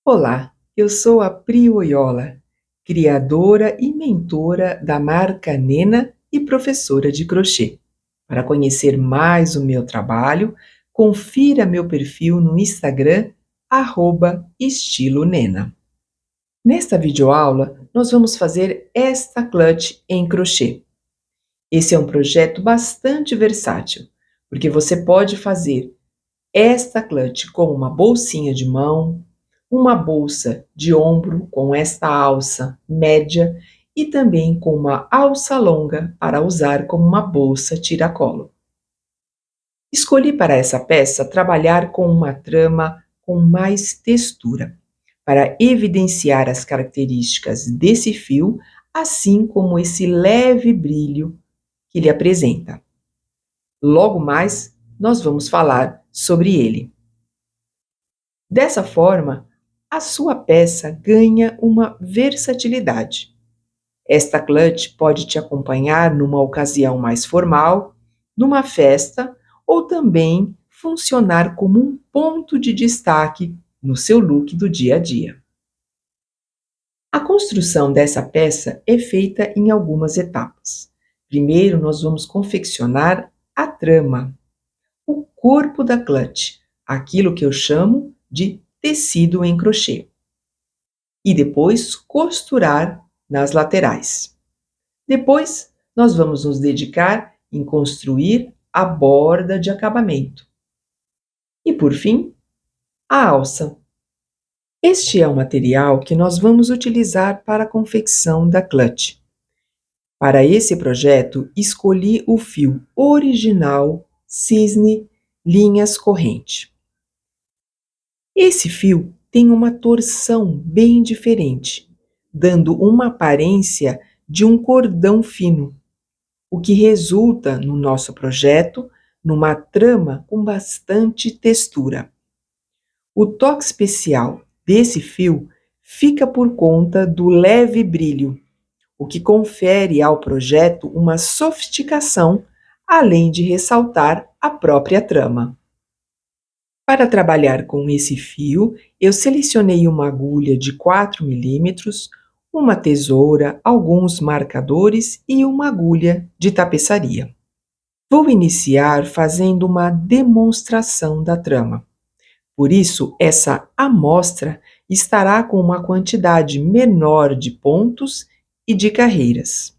Olá, eu sou a Pri Oyola, criadora e mentora da marca Nena e professora de crochê. Para conhecer mais o meu trabalho, confira meu perfil no Instagram, @estilonena. Nesta videoaula, nós vamos fazer esta clutch em crochê. Esse é um projeto bastante versátil, porque você pode fazer esta clutch com uma bolsinha de mão, uma bolsa de ombro com esta alça média e também com uma alça longa para usar como uma bolsa tiracolo. Escolhi para essa peça trabalhar com uma trama com mais textura, para evidenciar as características desse fio, assim como esse leve brilho que ele apresenta. Logo mais, nós vamos falar sobre ele. Dessa forma, a sua peça ganha uma versatilidade. Esta clutch pode te acompanhar numa ocasião mais formal, numa festa ou também funcionar como um ponto de destaque no seu look do dia a dia. A construção dessa peça é feita em algumas etapas. Primeiro, nós vamos confeccionar a trama, o corpo da clutch, aquilo que eu chamo de tecido em crochê. E depois costurar nas laterais. Depois, nós vamos nos dedicar em construir a borda de acabamento. E, por fim, a alça. Este é o material que nós vamos utilizar para a confecção da clutch. Para esse projeto, escolhi o fio original Cisne Linhas Corrente. Esse fio tem uma torção bem diferente, dando uma aparência de um cordão fino, o que resulta no nosso projeto numa trama com bastante textura. O toque especial desse fio fica por conta do leve brilho, o que confere ao projeto uma sofisticação, além de ressaltar a própria trama. Para trabalhar com esse fio, eu selecionei uma agulha de 4 milímetros, uma tesoura, alguns marcadores e uma agulha de tapeçaria. Vou iniciar fazendo uma demonstração da trama. Por isso, essa amostra estará com uma quantidade menor de pontos e de carreiras.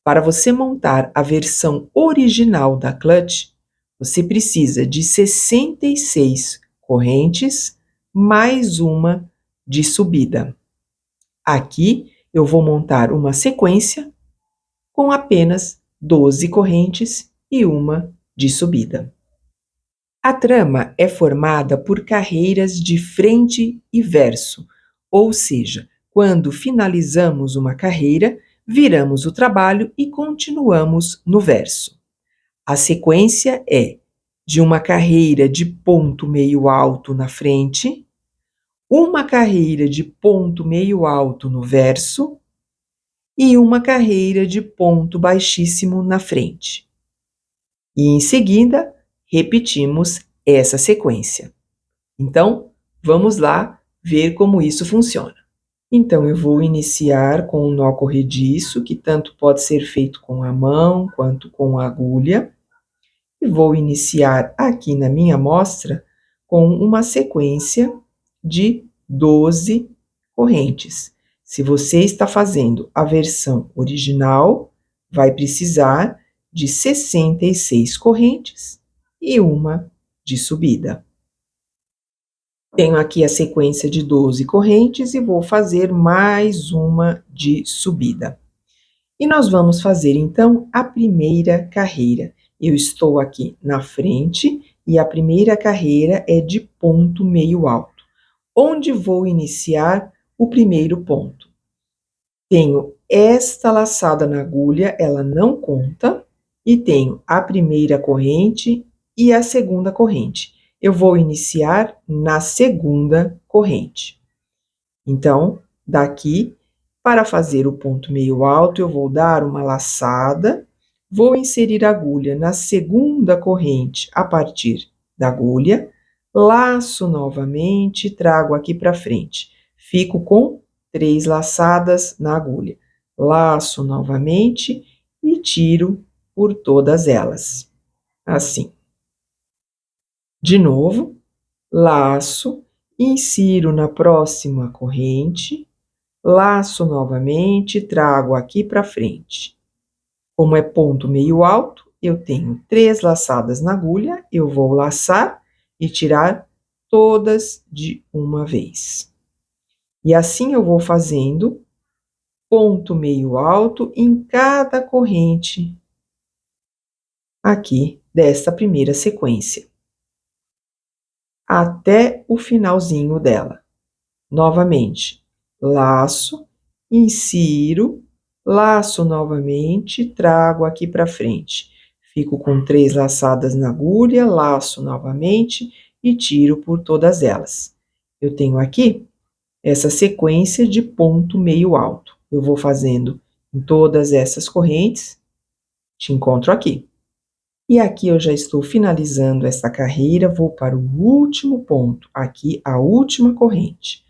Para você montar a versão original da clutch, você precisa de 66 correntes mais uma de subida. Aqui eu vou montar uma sequência com apenas 12 correntes e uma de subida. A trama é formada por carreiras de frente e verso, ou seja, quando finalizamos uma carreira, viramos o trabalho e continuamos no verso. A sequência é de uma carreira de ponto meio alto na frente, uma carreira de ponto meio alto no verso e uma carreira de ponto baixíssimo na frente. E em seguida, repetimos essa sequência. Então, vamos lá ver como isso funciona. Então, eu vou iniciar com um nó corrediço, que tanto pode ser feito com a mão quanto com a agulha. E vou iniciar aqui na minha amostra com uma sequência de 12 correntes. Se você está fazendo a versão original, vai precisar de 66 correntes e uma de subida. Tenho aqui a sequência de 12 correntes e vou fazer mais uma de subida. E nós vamos fazer, então, a primeira carreira. Eu estou aqui na frente e a primeira carreira é de ponto meio alto, onde vou iniciar o primeiro ponto. Tenho esta laçada na agulha, ela não conta, e tenho a primeira corrente e a segunda corrente. Eu vou iniciar na segunda corrente. Então, daqui, para fazer o ponto meio alto, eu vou dar uma laçada, vou inserir a agulha na segunda corrente a partir da agulha, laço novamente, trago aqui para frente. Fico com 3 laçadas na agulha. Laço novamente e tiro por todas elas, assim. De novo, laço, insiro na próxima corrente, laço novamente, trago aqui para frente. Como é ponto meio alto, eu tenho 3 laçadas na agulha, eu vou laçar e tirar todas de uma vez. E assim eu vou fazendo ponto meio alto em cada corrente aqui desta primeira sequência, até o finalzinho dela. Novamente, laço, insiro, laço novamente, trago aqui para frente. Fico com 3 laçadas na agulha, laço novamente e tiro por todas elas. Eu tenho aqui essa sequência de ponto meio alto. Eu vou fazendo em todas essas correntes, te encontro aqui. E aqui eu já estou finalizando essa carreira, vou para o último ponto, aqui a última corrente.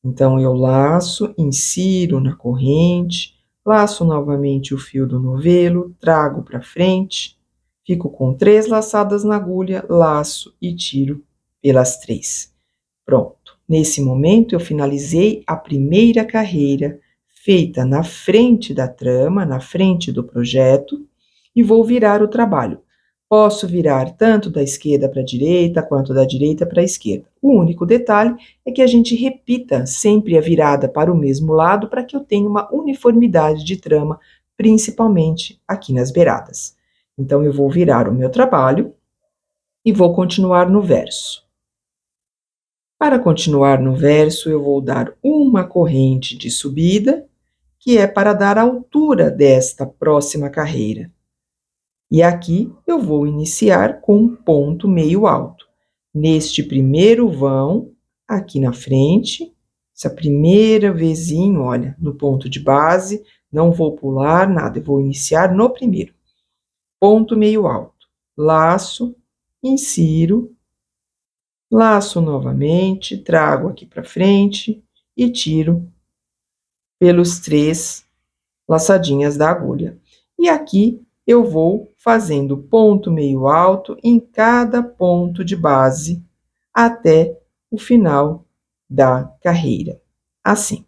Então, eu laço, insiro na corrente, laço novamente o fio do novelo, trago para frente, fico com 3 laçadas na agulha, laço e tiro pelas 3. Pronto. Nesse momento, eu finalizei a primeira carreira feita na frente da trama, na frente do projeto, e vou virar o trabalho. Posso virar tanto da esquerda para a direita, quanto da direita para a esquerda. O único detalhe é que a gente repita sempre a virada para o mesmo lado para que eu tenha uma uniformidade de trama, principalmente aqui nas beiradas. Então, eu vou virar o meu trabalho e vou continuar no verso. Para continuar no verso, eu vou dar uma corrente de subida, que é para dar a altura desta próxima carreira. E aqui eu vou iniciar com um ponto meio alto. Neste primeiro vão, aqui na frente, essa primeira vezinho, olha, no ponto de base, não vou pular nada, eu vou iniciar no primeiro. Ponto meio alto, laço, insiro, laço novamente, trago aqui para frente e tiro pelos 3 laçadinhas da agulha. E aqui eu vou fazendo ponto meio alto em cada ponto de base até o final da carreira. Assim.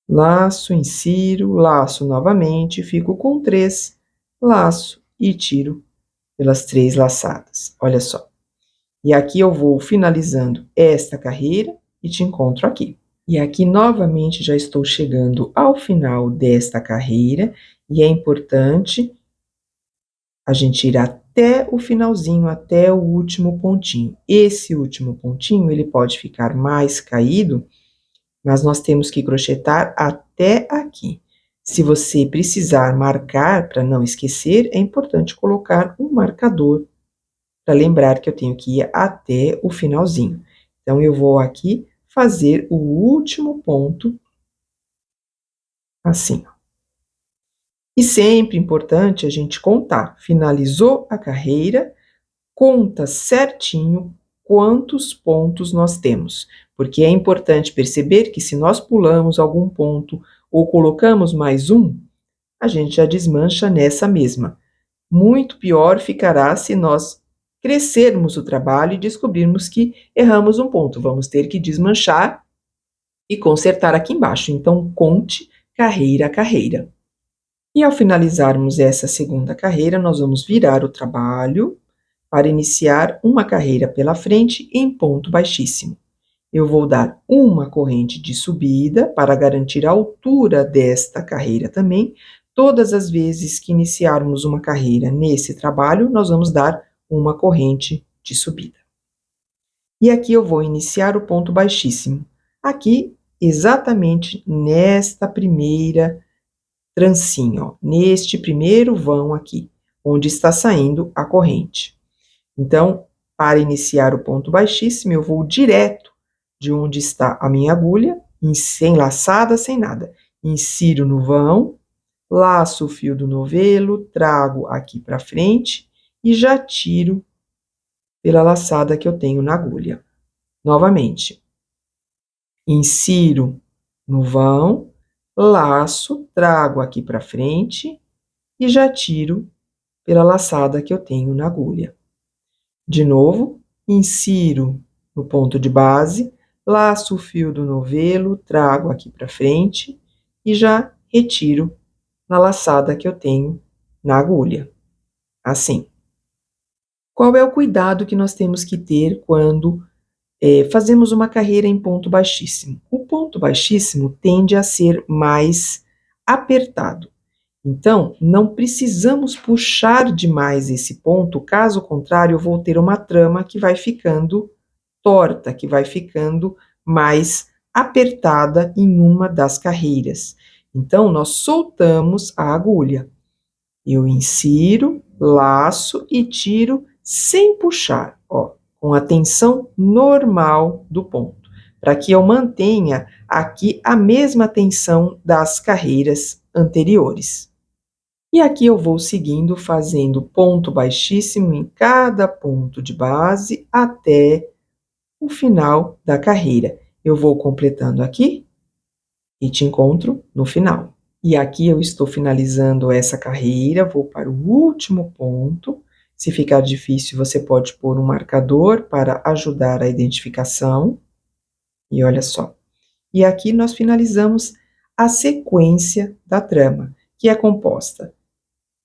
Laço, insiro, laço novamente, fico com 3, laço e tiro pelas 3 laçadas. Olha só. E aqui eu vou finalizando esta carreira e te encontro aqui. E aqui novamente já estou chegando ao final desta carreira e é importante a gente ir até o finalzinho, até o último pontinho. Esse último pontinho, ele pode ficar mais caído, mas nós temos que crochetar até aqui. Se você precisar marcar para não esquecer, é importante colocar um marcador para lembrar que eu tenho que ir até o finalzinho. Então, eu vou aqui fazer o último ponto, assim. E sempre importante a gente contar. Finalizou a carreira, conta certinho quantos pontos nós temos, porque é importante perceber que se nós pulamos algum ponto ou colocamos mais um, a gente já desmancha nessa mesma. Muito pior ficará se nós crescermos o trabalho e descobrirmos que erramos um ponto. Vamos ter que desmanchar e consertar aqui embaixo. Então, conte carreira a carreira. E ao finalizarmos essa segunda carreira, nós vamos virar o trabalho para iniciar uma carreira pela frente em ponto baixíssimo. Eu vou dar uma corrente de subida para garantir a altura desta carreira também. Todas as vezes que iniciarmos uma carreira nesse trabalho, nós vamos dar uma corrente de subida. E aqui eu vou iniciar o ponto baixíssimo. Aqui, exatamente nesta primeira trancinha, ó, neste primeiro vão aqui, onde está saindo a corrente. Então, para iniciar o ponto baixíssimo, eu vou direto de onde está a minha agulha, sem laçada, sem nada. Insiro no vão, laço o fio do novelo, trago aqui para frente e já tiro pela laçada que eu tenho na agulha. Novamente, insiro no vão, laço, trago aqui para frente e já tiro pela laçada que eu tenho na agulha. De novo, insiro no ponto de base, laço o fio do novelo, trago aqui para frente e já retiro na laçada que eu tenho na agulha. Assim. Qual é o cuidado que nós temos que ter quando fazemos uma carreira em ponto baixíssimo? O ponto baixíssimo tende a ser mais apertado. Então, não precisamos puxar demais esse ponto, caso contrário, eu vou ter uma trama que vai ficando torta, que vai ficando mais apertada em uma das carreiras. Então, nós soltamos a agulha. Eu insiro, laço e tiro sem puxar, ó, com a tensão normal do ponto, para que eu mantenha aqui a mesma tensão das carreiras anteriores. E aqui eu vou seguindo, fazendo ponto baixíssimo em cada ponto de base até o final da carreira. Eu vou completando aqui e te encontro no final. E aqui eu estou finalizando essa carreira, vou para o último ponto. Se ficar difícil, você pode pôr um marcador para ajudar a identificação. E olha só. E aqui nós finalizamos a sequência da trama, que é composta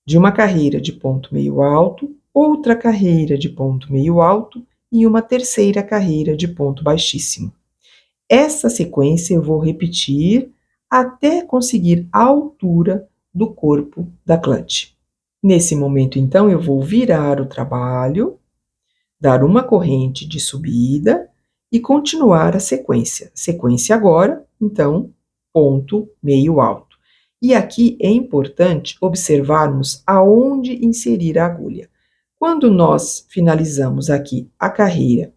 de uma carreira de ponto meio alto, outra carreira de ponto meio alto e uma terceira carreira de ponto baixíssimo. Essa sequência eu vou repetir até conseguir a altura do corpo da clutch. Nesse momento, então, eu vou virar o trabalho, dar uma corrente de subida e continuar a sequência. Sequência agora, então, ponto meio alto. E aqui é importante observarmos aonde inserir a agulha. Quando nós finalizamos aqui a carreira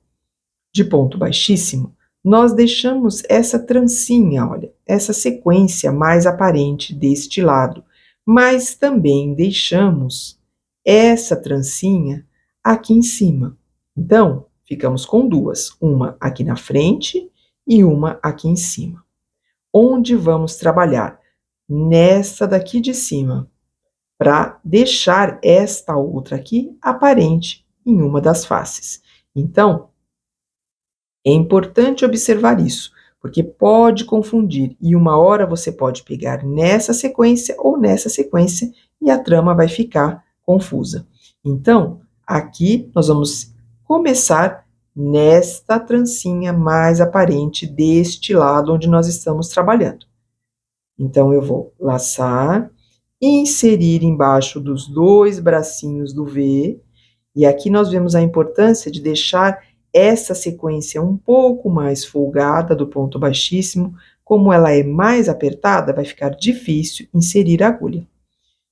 de ponto baixíssimo, nós deixamos essa trancinha, olha, essa sequência mais aparente deste lado, mas também deixamos essa trancinha aqui em cima. Então, ficamos com duas, uma aqui na frente e uma aqui em cima. Onde vamos trabalhar? Nessa daqui de cima, para deixar esta outra aqui aparente em uma das faces. Então, é importante observar isso, porque pode confundir e uma hora você pode pegar nessa sequência ou nessa sequência e a trama vai ficar confusa. Então, aqui nós vamos começar nesta trancinha mais aparente deste lado onde nós estamos trabalhando. Então, eu vou laçar, inserir embaixo dos dois bracinhos do V, e aqui nós vemos a importância de deixar essa sequência um pouco mais folgada do ponto baixíssimo. Como ela é mais apertada, vai ficar difícil inserir a agulha.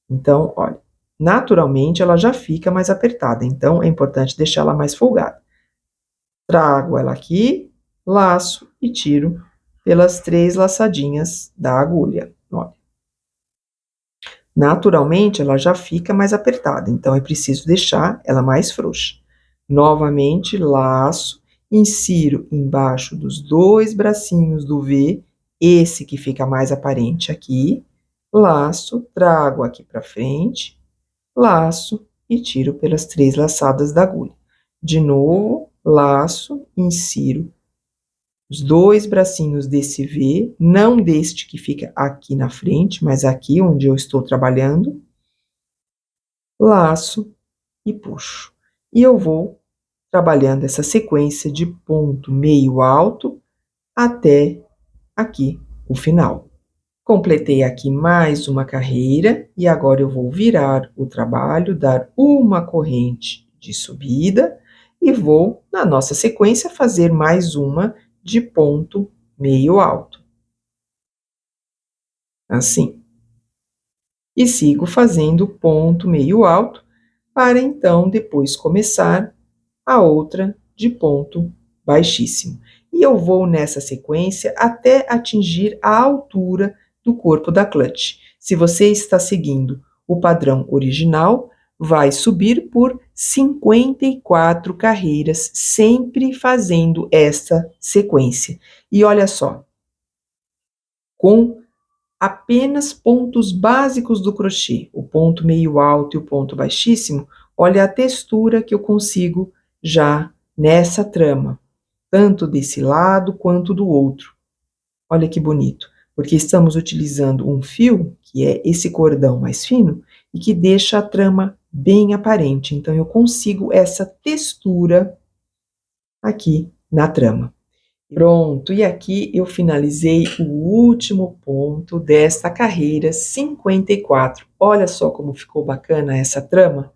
Então, olha, naturalmente ela já fica mais apertada, então é importante deixá-la mais folgada. Trago ela aqui, laço e tiro pelas 3 laçadinhas da agulha, olha. Naturalmente, ela já fica mais apertada, então é preciso deixar ela mais frouxa. Novamente, laço, insiro embaixo dos 2 bracinhos do V, esse que fica mais aparente aqui, laço, trago aqui para frente, laço e tiro pelas 3 laçadas da agulha. De novo, laço, insiro os 2 bracinhos desse V, não deste que fica aqui na frente, mas aqui onde eu estou trabalhando, laço e puxo. E eu vou trabalhando essa sequência de ponto meio alto até aqui o final. Completei aqui mais uma carreira e agora eu vou virar o trabalho, dar uma corrente de subida e vou, na nossa sequência, fazer mais uma de ponto meio alto. Assim. E sigo fazendo ponto meio alto para então depois começar a outra de ponto baixíssimo. E eu vou nessa sequência até atingir a altura do corpo da clutch. Se você está seguindo o padrão original, vai subir por 54 carreiras, sempre fazendo essa sequência. E olha só, com apenas pontos básicos do crochê, o ponto meio alto e o ponto baixíssimo, olha a textura que eu consigo já nessa trama, tanto desse lado quanto do outro. Olha que bonito, porque estamos utilizando um fio, que é esse cordão mais fino, e que deixa a trama bem aparente. Então, eu consigo essa textura aqui na trama. Pronto, e aqui eu finalizei o último ponto desta carreira 54. Olha só como ficou bacana essa trama,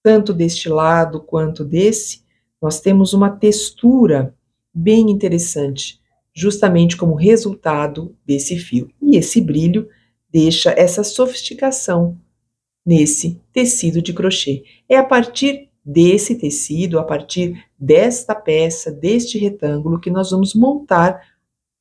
tanto deste lado quanto desse, nós temos uma textura bem interessante, justamente como resultado desse fio. E esse brilho deixa essa sofisticação nesse tecido de crochê. É a partir desse tecido, a partir desta peça, deste retângulo, que nós vamos montar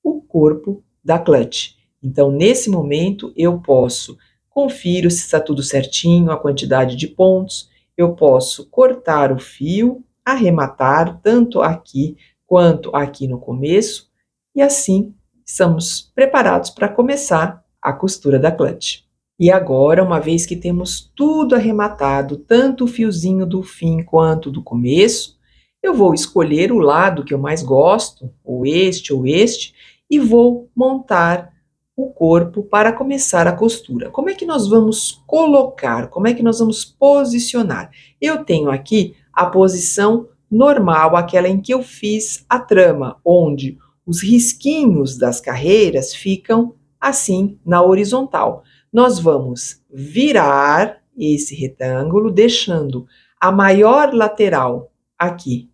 o corpo da clutch. Então, nesse momento, eu posso confiro se está tudo certinho, a quantidade de pontos, eu posso cortar o fio, arrematar tanto aqui quanto aqui no começo, e assim estamos preparados para começar a costura da clutch. E agora, uma vez que temos tudo arrematado, tanto o fiozinho do fim quanto do começo, eu vou escolher o lado que eu mais gosto, ou este, e vou montar o corpo para começar a costura. Como é que nós vamos colocar? Como é que nós vamos posicionar? Eu tenho aqui a posição normal, aquela em que eu fiz a trama, onde os risquinhos das carreiras ficam assim na horizontal. Nós vamos virar esse retângulo, deixando a maior lateral aqui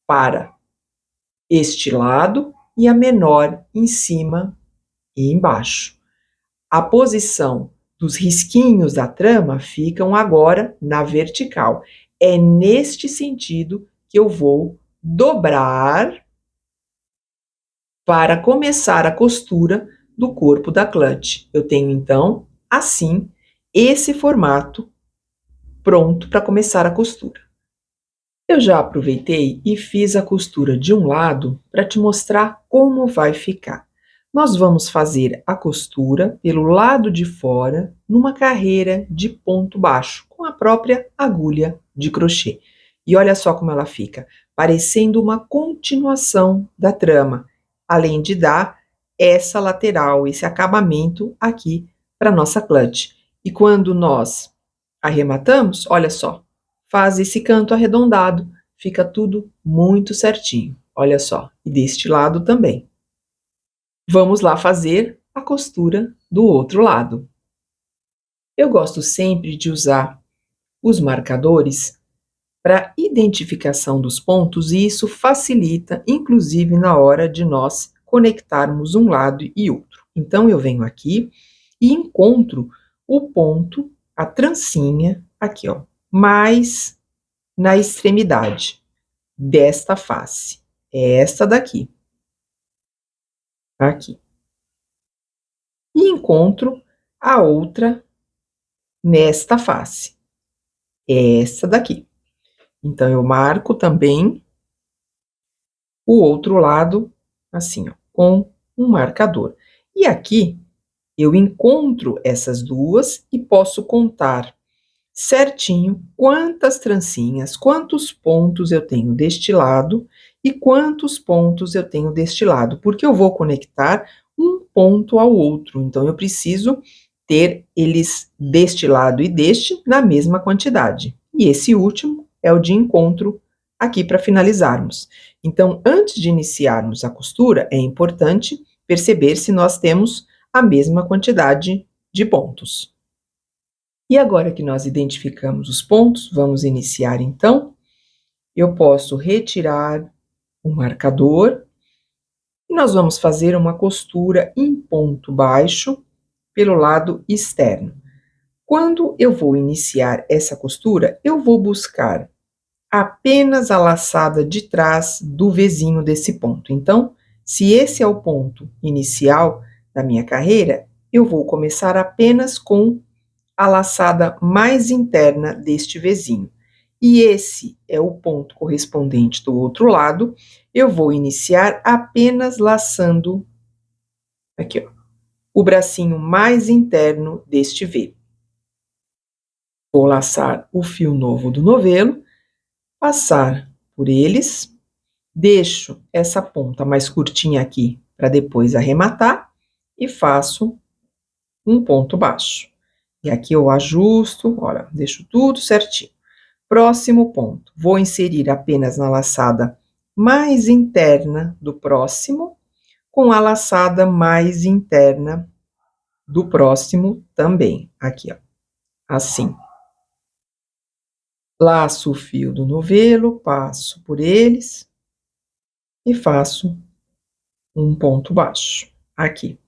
para este lado e a menor em cima e embaixo. A posição dos risquinhos da trama ficam agora na vertical. É neste sentido que eu vou dobrar para começar a costura do corpo da clutch. Eu tenho, então, assim, esse formato pronto para começar a costura. Eu já aproveitei e fiz a costura de um lado para te mostrar como vai ficar. Nós vamos fazer a costura pelo lado de fora numa carreira de ponto baixo, com a própria agulha de crochê. E olha só como ela fica, parecendo uma continuação da trama, além de dar essa lateral, esse acabamento aqui para nossa clutch. E quando nós arrematamos, olha só, faz esse canto arredondado, fica tudo muito certinho. Olha só, e deste lado também. Vamos lá fazer a costura do outro lado. Eu gosto sempre de usar os marcadores para identificação dos pontos e isso facilita, inclusive na hora de nós conectarmos um lado e outro. Então, eu venho aqui e encontro o ponto, a trancinha, aqui, ó, mais na extremidade desta face. É esta daqui. Aqui. E encontro a outra nesta face. É essa daqui. Então, eu marco também o outro lado, assim, ó, com um marcador. E aqui, eu encontro essas duas e posso contar certinho quantas trancinhas, quantos pontos eu tenho deste lado e quantos pontos eu tenho deste lado, porque eu vou conectar um ponto ao outro, então eu preciso ter eles deste lado e deste na mesma quantidade. E esse último é o de encontro aqui para finalizarmos. Então, antes de iniciarmos a costura, é importante perceber se nós temos a mesma quantidade de pontos. E agora que nós identificamos os pontos, vamos iniciar então. Eu posso retirar o marcador e nós vamos fazer uma costura em ponto baixo pelo lado externo. Quando eu vou iniciar essa costura, eu vou buscar apenas a laçada de trás do vizinho desse ponto. Então, se esse é o ponto inicial da minha carreira, eu vou começar apenas com a laçada mais interna deste vizinho. E esse é o ponto correspondente do outro lado. Eu vou iniciar apenas laçando aqui, ó, o bracinho mais interno deste V. Vou laçar o fio novo do novelo, passar por eles, deixo essa ponta mais curtinha aqui para depois arrematar e faço um ponto baixo. E aqui eu ajusto, olha, deixo tudo certinho. Próximo ponto, vou inserir apenas na laçada mais interna do próximo, com a laçada mais interna do próximo também. Aqui, ó, assim. Laço o fio do novelo, passo por eles e faço um ponto baixo aqui.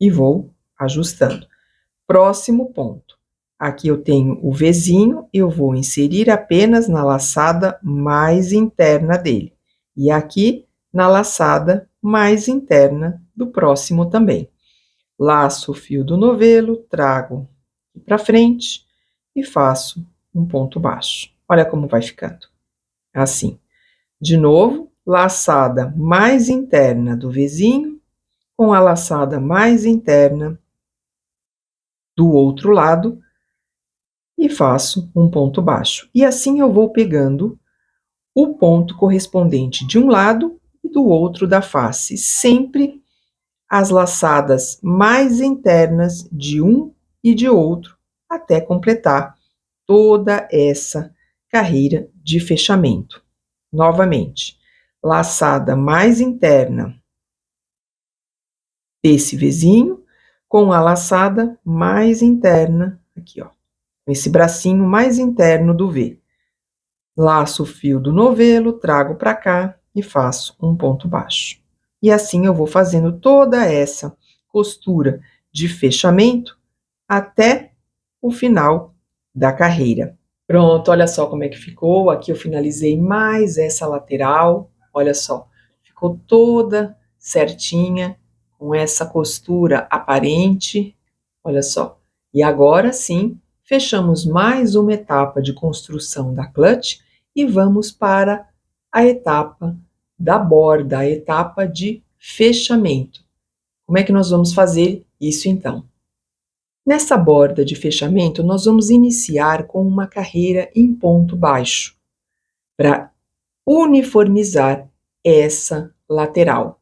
E vou ajustando. Próximo ponto. Aqui eu tenho o Vzinho, eu vou inserir apenas na laçada mais interna dele. E aqui na laçada mais interna do próximo também. Laço o fio do novelo, trago para frente e faço um ponto baixo. Olha como vai ficando. Assim. De novo, laçada mais interna do Vzinho com a laçada mais interna do outro lado e faço um ponto baixo. E assim eu vou pegando o ponto correspondente de um lado e do outro da face, sempre as laçadas mais internas de um e de outro, até completar toda essa carreira de fechamento. Novamente, laçada mais interna desse Vzinho com a laçada mais interna aqui, ó, esse bracinho mais interno do V. Laço o fio do novelo, trago para cá e faço um ponto baixo. E assim eu vou fazendo toda essa costura de fechamento até o final da carreira. Pronto, olha só como é que ficou. Aqui eu finalizei mais essa lateral. Olha só, ficou toda certinha com essa costura aparente. Olha só. E agora sim, fechamos mais uma etapa de construção da clutch e vamos para a etapa da borda, a etapa de fechamento. Como é que nós vamos fazer isso então? Nessa borda de fechamento, nós vamos iniciar com uma carreira em ponto baixo, para uniformizar essa lateral.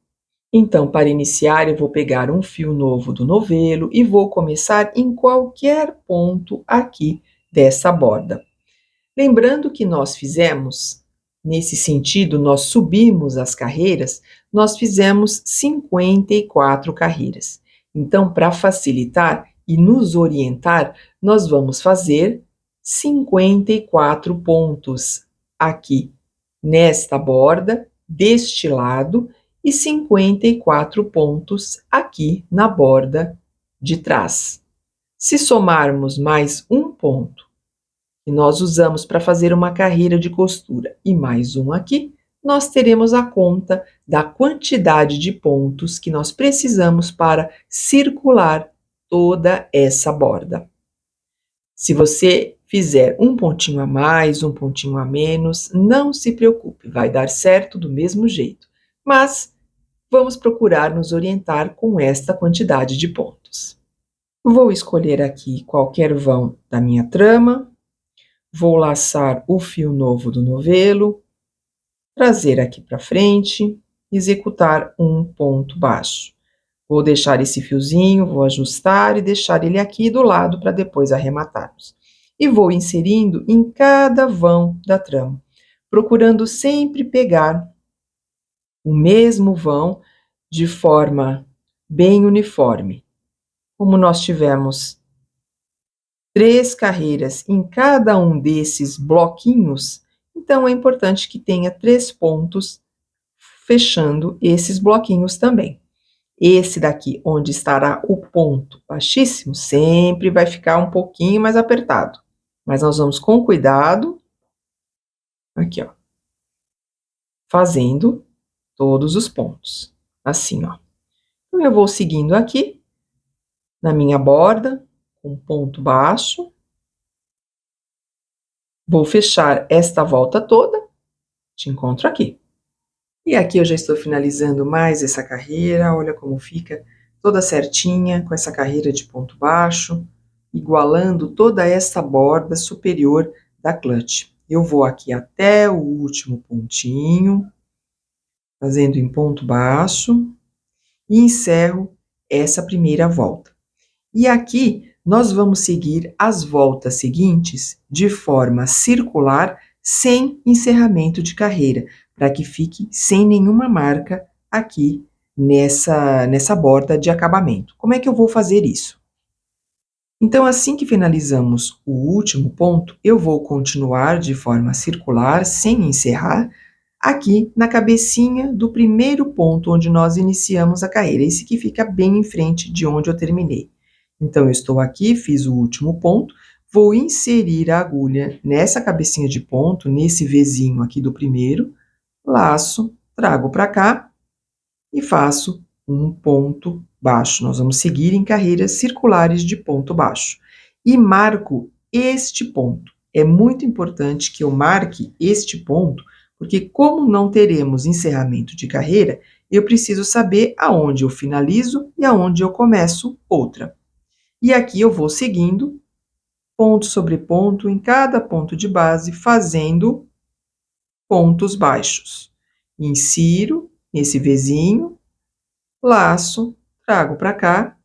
Então, para iniciar, eu vou pegar um fio novo do novelo e vou começar em qualquer ponto aqui dessa borda. Lembrando que nós fizemos, nesse sentido, nós subimos as carreiras, nós fizemos 54 carreiras. Então, para facilitar e nos orientar, nós vamos fazer 54 pontos aqui nesta borda, deste lado, e 54 pontos aqui na borda de trás. Se somarmos mais um ponto que nós usamos para fazer uma carreira de costura e mais um aqui, nós teremos a conta da quantidade de pontos que nós precisamos para circular toda essa borda. Se você fizer um pontinho a mais, um pontinho a menos, não se preocupe, vai dar certo do mesmo jeito. Mas vamos procurar nos orientar com esta quantidade de pontos. Vou escolher aqui qualquer vão da minha trama, vou laçar o fio novo do novelo, trazer aqui para frente, executar um ponto baixo. Vou deixar esse fiozinho, vou ajustar e deixar ele aqui do lado para depois arrematarmos. E vou inserindo em cada vão da trama, procurando sempre pegar o mesmo vão de forma bem uniforme. Como nós tivemos 3 carreiras em cada um desses bloquinhos, então é importante que tenha 3 pontos fechando esses bloquinhos também. Esse daqui, onde estará o ponto baixíssimo, sempre vai ficar um pouquinho mais apertado. Mas nós vamos com cuidado, aqui, ó, fazendo todos os pontos, assim, ó. Então, eu vou seguindo aqui, na minha borda, com ponto baixo. Vou fechar esta volta toda, te encontro aqui. E aqui eu já estou finalizando mais essa carreira, olha como fica toda certinha, com essa carreira de ponto baixo, igualando toda essa borda superior da clutch. Eu vou aqui até o último pontinho, fazendo em ponto baixo, e encerro essa primeira volta. E aqui nós vamos seguir as voltas seguintes de forma circular, sem encerramento de carreira, para que fique sem nenhuma marca aqui nessa borda de acabamento. Como é que eu vou fazer isso? Então, assim que finalizamos o último ponto, eu vou continuar de forma circular, sem encerrar, aqui na cabecinha do primeiro ponto onde nós iniciamos a carreira, esse que fica bem em frente de onde eu terminei. Então, eu estou aqui, fiz o último ponto, vou inserir a agulha nessa cabecinha de ponto, nesse Vzinho aqui do primeiro, laço, trago para cá e faço um ponto baixo. Nós vamos seguir em carreiras circulares de ponto baixo. E marco este ponto. É muito importante que eu marque este ponto, porque como não teremos encerramento de carreira, eu preciso saber aonde eu finalizo e aonde eu começo outra. E aqui eu vou seguindo ponto sobre ponto em cada ponto de base, fazendo pontos baixos. Insiro nesse Vzinho, laço, trago para cá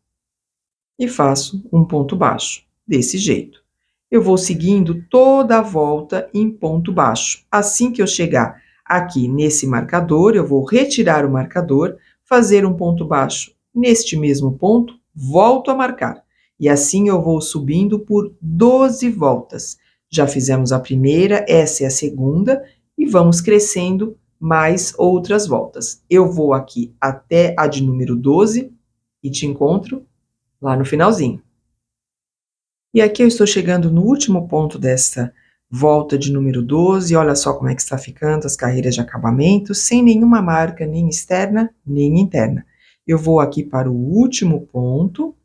e faço um ponto baixo, desse jeito. Eu vou seguindo toda a volta em ponto baixo. Assim que eu chegar aqui nesse marcador, eu vou retirar o marcador, fazer um ponto baixo neste mesmo ponto, volto a marcar. E assim eu vou subindo por 12 voltas. Já fizemos a primeira, essa é a segunda, e vamos crescendo mais outras voltas. Eu vou aqui até a de número 12 e te encontro lá no finalzinho. E aqui eu estou chegando no último ponto dessa volta de número 12, olha só como é que está ficando as carreiras de acabamento, sem nenhuma marca, nem externa, nem interna. Eu vou aqui para o último ponto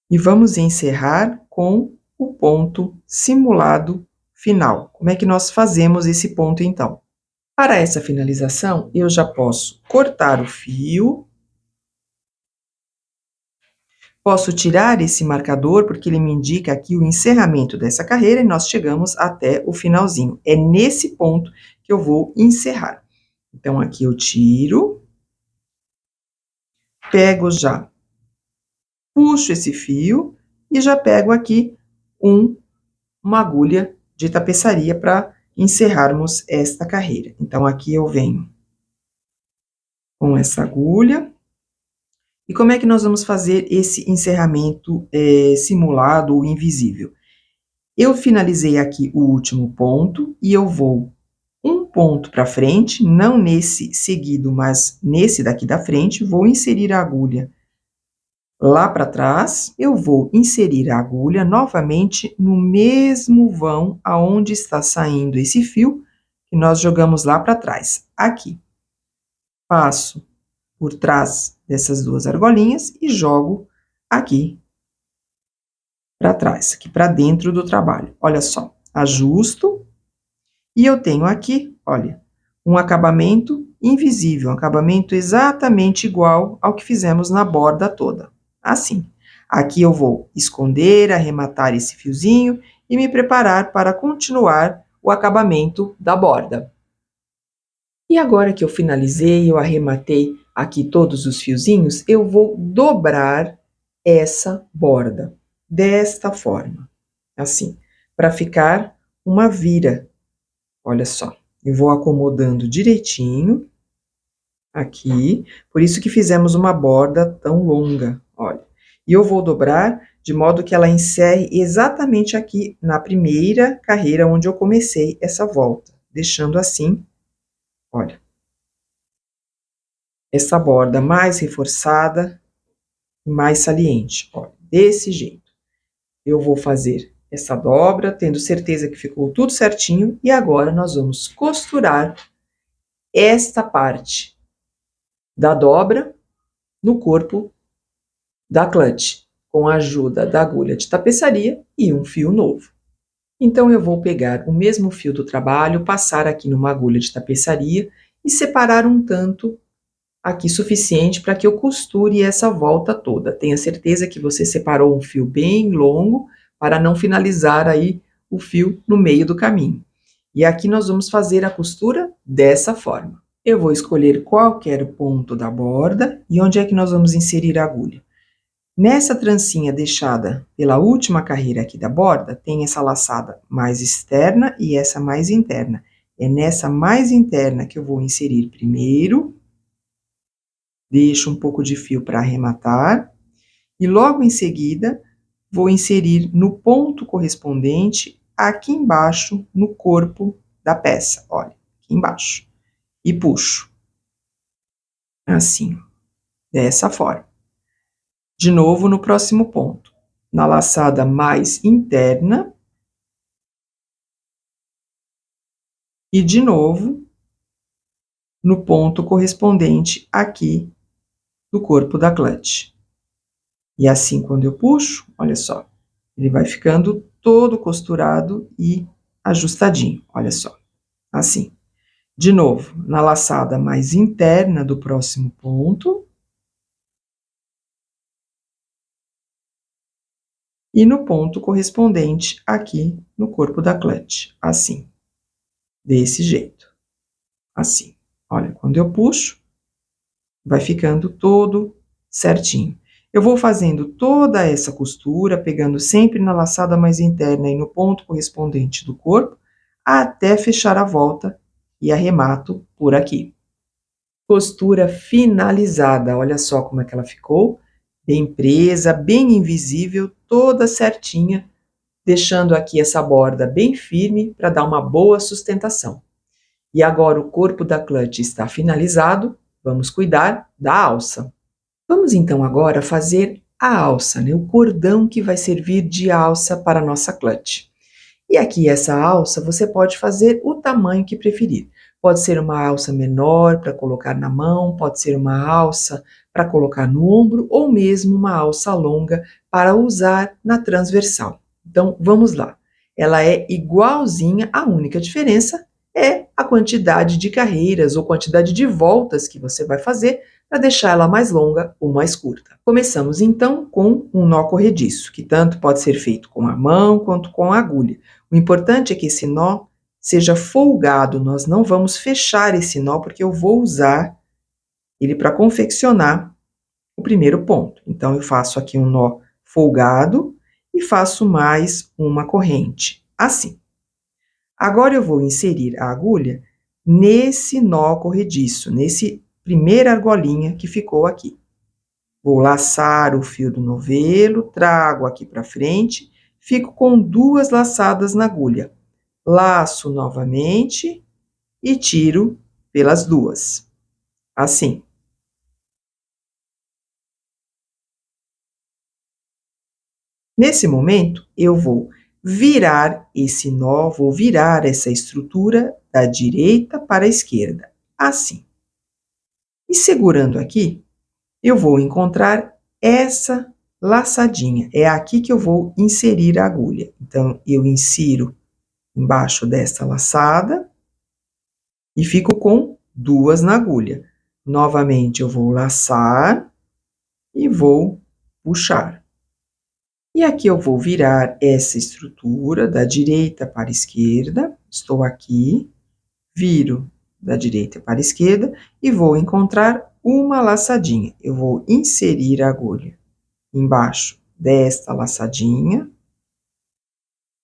e vamos encerrar com o ponto simulado final. Como é que nós fazemos esse ponto, então? Para essa finalização, eu já posso cortar o fio. Posso tirar esse marcador, porque ele me indica aqui o encerramento dessa carreira e nós chegamos até o finalzinho. É nesse ponto que eu vou encerrar. Então, aqui eu tiro, pego já, puxo esse fio e já pego aqui uma agulha de tapeçaria para encerrarmos esta carreira. Então, aqui eu venho com essa agulha. E como é que nós vamos fazer esse encerramento simulado ou invisível? Eu finalizei aqui o último ponto e eu vou um ponto para frente, não nesse seguido, mas nesse daqui da frente, vou inserir a agulha lá para trás, eu vou inserir a agulha novamente no mesmo vão aonde está saindo esse fio que nós jogamos lá para trás, aqui. Passo por trás dessas duas argolinhas e jogo aqui para trás, aqui para dentro do trabalho. Olha só, ajusto e eu tenho aqui, olha, um acabamento invisível, um acabamento exatamente igual ao que fizemos na borda toda. Assim, aqui eu vou esconder, arrematar esse fiozinho e me preparar para continuar o acabamento da borda. E agora que eu finalizei, eu arrematei aqui todos os fiozinhos, eu vou dobrar essa borda desta forma, assim, para ficar uma vira. Olha só, eu vou acomodando direitinho aqui, por isso que fizemos uma borda tão longa, olha. E eu vou dobrar de modo que ela encerre exatamente aqui na primeira carreira onde eu comecei essa volta, deixando assim, olha, essa borda mais reforçada e mais saliente, olha, desse jeito. Eu vou fazer essa dobra, tendo certeza que ficou tudo certinho, e agora nós vamos costurar esta parte da dobra no corpo da clutch. com a ajuda da agulha de tapeçaria e um fio novo. Então eu vou pegar o mesmo fio do trabalho, passar aqui numa agulha de tapeçaria e separar um tanto aqui suficiente para que eu costure essa volta toda. Tenha certeza que você separou um fio bem longo para não finalizar aí o fio no meio do caminho. E aqui nós vamos fazer a costura dessa forma. Eu vou escolher qualquer ponto da borda e onde é que nós vamos inserir a agulha. Nessa trancinha deixada pela última carreira aqui da borda, tem essa laçada mais externa e essa mais interna. É nessa mais interna que eu vou inserir primeiro. Deixo um pouco de fio para arrematar. E logo em seguida, vou inserir no ponto correspondente aqui embaixo, no corpo da peça. Olha, aqui embaixo. E puxo. Assim, dessa forma. De novo no próximo ponto, na laçada mais interna. E de novo, no ponto correspondente aqui do corpo da clutch. E assim, quando eu puxo, olha só, ele vai ficando todo costurado e ajustadinho, olha só, assim. De novo, na laçada mais interna do próximo ponto. E no ponto correspondente aqui no corpo da clutch, assim. Desse jeito. Assim. Olha, quando eu puxo, vai ficando todo certinho. Eu vou fazendo toda essa costura, pegando sempre na laçada mais interna e no ponto correspondente do corpo, até fechar a volta e arremato por aqui. Costura finalizada, olha só como é que ela ficou, bem presa, bem invisível, toda certinha, deixando aqui essa borda bem firme para dar uma boa sustentação. E agora o corpo da clutch está finalizado, vamos cuidar da alça. Vamos então agora fazer a alça, né? O cordão que vai servir de alça para a nossa clutch. E aqui essa alça você pode fazer o tamanho que preferir. Pode ser uma alça menor para colocar na mão, pode ser uma alça para colocar no ombro ou mesmo uma alça longa para usar na transversal. Então vamos lá. Ela é igualzinha, a única diferença é a quantidade de carreiras ou quantidade de voltas que você vai fazer para deixar ela mais longa ou mais curta. Começamos então com um nó corrediço, que tanto pode ser feito com a mão quanto com a agulha. O importante é que esse nó seja folgado, nós não vamos fechar esse nó porque eu vou usar ele para confeccionar o primeiro ponto. Então eu faço aqui um nó folgado e faço mais uma corrente, assim. Agora eu vou inserir a agulha nesse nó corrediço, nesse primeira argolinha que ficou aqui. Vou laçar o fio do novelo, trago aqui para frente, fico com 2 laçadas na agulha. Laço novamente e tiro pelas 2. Assim. Nesse momento, eu vou virar esse nó, vou virar essa estrutura da direita para a esquerda, assim. E segurando aqui, eu vou encontrar essa laçadinha. É aqui que eu vou inserir a agulha. Então, eu insiro embaixo dessa laçada e fico com 2 na agulha. Novamente, eu vou laçar e vou puxar. E aqui eu vou virar essa estrutura da direita para a esquerda. Estou aqui, viro da direita para a esquerda e vou encontrar uma laçadinha. Eu vou inserir a agulha embaixo desta laçadinha,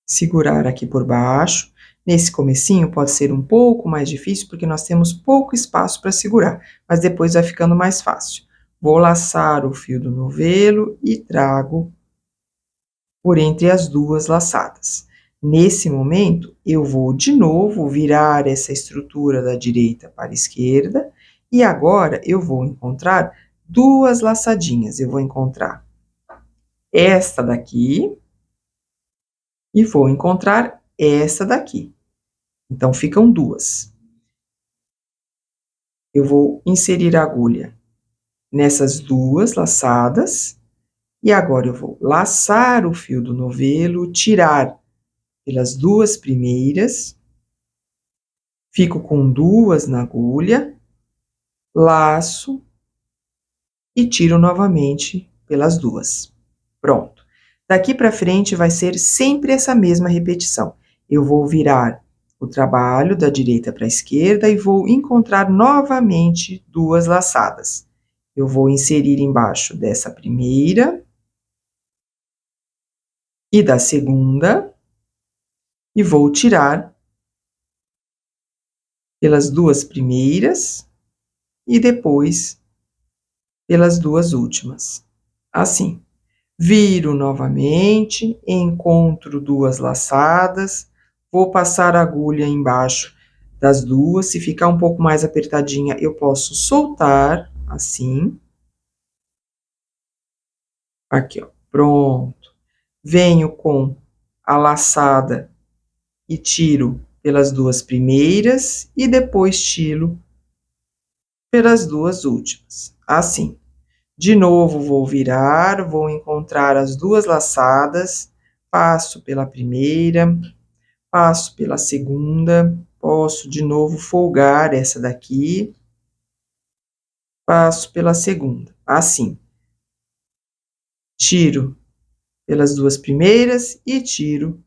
segurar aqui por baixo. Nesse comecinho pode ser um pouco mais difícil porque nós temos pouco espaço para segurar, mas depois vai ficando mais fácil. Vou laçar o fio do novelo e trago por entre as 2 laçadas. Nesse momento, eu vou de novo virar essa estrutura da direita para a esquerda e agora eu vou encontrar 2 laçadinhas. Eu vou encontrar esta daqui e vou encontrar essa daqui. Então, ficam 2. Eu vou inserir a agulha nessas 2 laçadas E agora eu vou laçar o fio do novelo, tirar pelas 2 primeiras, fico com 2 na agulha, laço e tiro novamente pelas 2. Pronto. Daqui para frente vai ser sempre essa mesma repetição. Eu vou virar o trabalho da direita para a esquerda e vou encontrar novamente 2 laçadas. Eu vou inserir embaixo dessa primeira e da segunda e vou tirar pelas 2 primeiras e depois pelas 2 últimas. Assim. Viro novamente, encontro 2 laçadas, vou passar a agulha embaixo das 2, se ficar um pouco mais apertadinha, eu posso soltar, assim. Aqui, ó, pronto. Venho com a laçada e tiro pelas 2 primeiras e depois tiro pelas 2 últimas, assim. De novo, vou virar, vou encontrar as 2 laçadas, passo pela primeira, passo pela segunda, posso de novo folgar essa daqui, passo pela segunda, assim. Tiro pelas 2 primeiras e tiro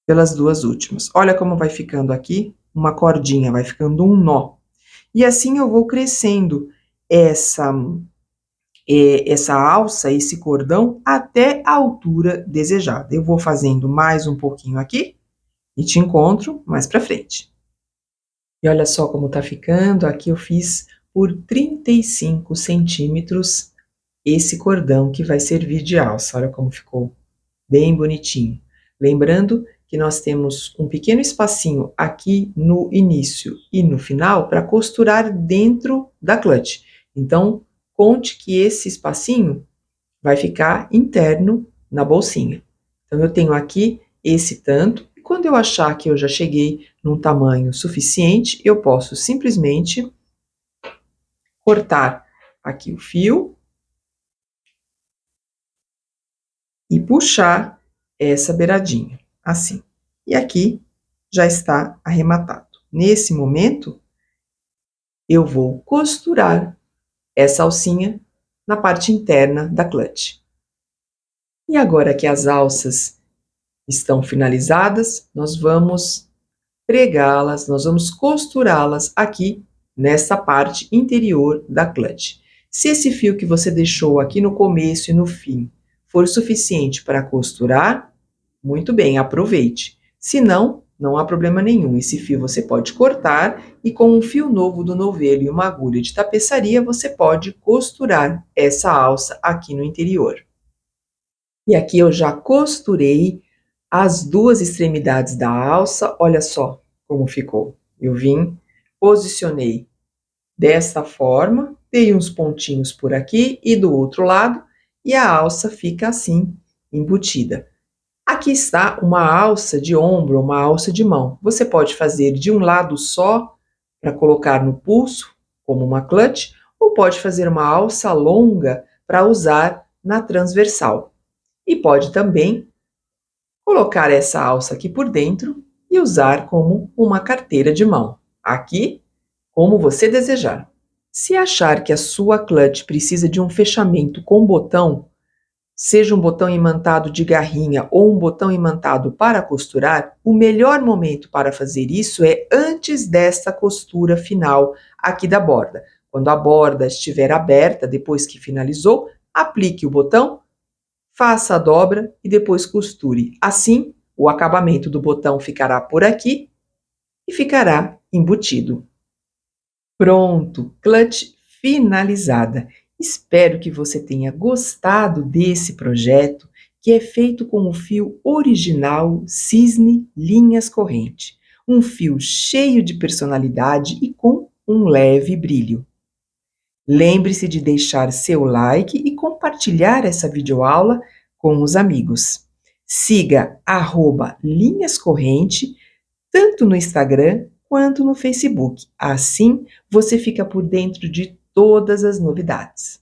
pelas 2 últimas. Olha como vai ficando aqui uma cordinha, vai ficando um nó. E assim eu vou crescendo essa alça, esse cordão, até a altura desejada. Eu vou fazendo mais um pouquinho aqui e te encontro mais pra frente. E olha só como tá ficando, aqui eu fiz por 35 centímetros esse cordão que vai servir de alça. Olha como ficou bem bonitinho. Lembrando que nós temos um pequeno espacinho aqui no início e no final para costurar dentro da clutch. Então, conte que esse espacinho vai ficar interno na bolsinha. Então, eu tenho aqui esse tanto, e quando eu achar que eu já cheguei num tamanho suficiente, eu posso simplesmente cortar aqui o fio e puxar essa beiradinha, assim. E aqui já está arrematado. Nesse momento, eu vou costurar essa alcinha na parte interna da clutch. E agora que as alças estão finalizadas, nós vamos pregá-las, nós vamos costurá-las aqui nessa parte interior da clutch. Se esse fio que você deixou aqui no começo e no fim for suficiente para costurar, muito bem, aproveite. Se não, não há problema nenhum. Esse fio você pode cortar e com um fio novo do novelo e uma agulha de tapeçaria, você pode costurar essa alça aqui no interior. E aqui eu já costurei as 2 extremidades da alça, olha só como ficou. Eu vim, posicionei desta forma, dei uns pontinhos por aqui e do outro lado, e a alça fica assim, embutida. Aqui está uma alça de ombro, uma alça de mão. Você pode fazer de um lado só, para colocar no pulso, como uma clutch, ou pode fazer uma alça longa para usar na transversal. E pode também colocar essa alça aqui por dentro e usar como uma carteira de mão. Aqui, como você desejar. Se achar que a sua clutch precisa de um fechamento com botão, seja um botão imantado de garrinha ou um botão imantado para costurar, o melhor momento para fazer isso é antes desta costura final aqui da borda. Quando a borda estiver aberta, depois que finalizou, aplique o botão, faça a dobra e depois costure. Assim, o acabamento do botão ficará por aqui e ficará embutido. Pronto, clutch finalizada. Espero que você tenha gostado desse projeto, que é feito com o fio original Cisne Linhas Corrente, um fio cheio de personalidade e com um leve brilho. Lembre-se de deixar seu like e compartilhar essa videoaula com os amigos. Siga @linhas corrente tanto no Instagram quanto no Facebook. Assim, você fica por dentro de todas as novidades.